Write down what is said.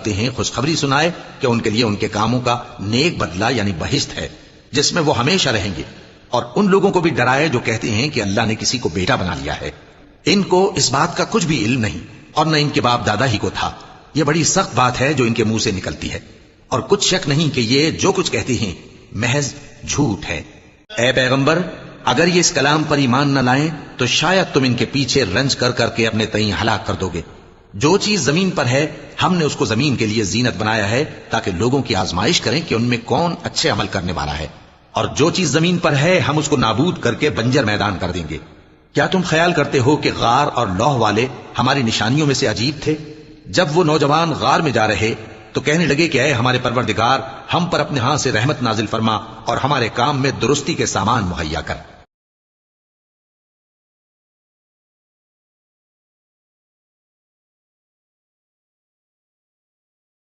ہیں خوشخبری سنائے کہ ان کے لیے ان کے کاموں کا نیک بدلہ یعنی بہشت ہے جس میں وہ ہمیشہ رہیں گے، اور ان لوگوں کو بھی ڈرائے جو کہتے ہیں کہ اللہ نے کسی کو بیٹا بنا لیا ہے۔ ان کو اس بات کا کچھ بھی علم نہیں اور نہ ان کے باپ دادا ہی کو تھا۔ یہ بڑی سخت بات ہے جو ان کے منہ سے نکلتی ہے، اور کچھ شک نہیں کہ یہ جو کچھ کہتے ہیں محض جھوٹ ہے۔ اے پیغمبر، اگر یہ اس کلام پر ایمان نہ لائیں تو شاید تم ان کے پیچھے رنج کر کر کے اپنے تئیں ہلاک کر دو گے۔ جو چیز زمین پر ہے ہم نے اس کو زمین کے لیے زینت بنایا ہے تاکہ لوگوں کی آزمائش کریں کہ ان میں کون اچھے عمل کرنے والا ہے، اور جو چیز زمین پر ہے ہم اس کو نابود کر کے بنجر میدان کر دیں گے۔ کیا تم خیال کرتے ہو کہ غار اور لوح والے ہماری نشانیوں میں سے عجیب تھے؟ جب وہ نوجوان غار میں جا رہے تو کہنے لگے کہ اے ہمارے پروردگار، ہم پر اپنے ہاں سے رحمت نازل فرما اور ہمارے کام میں درستی کے سامان مہیا کر۔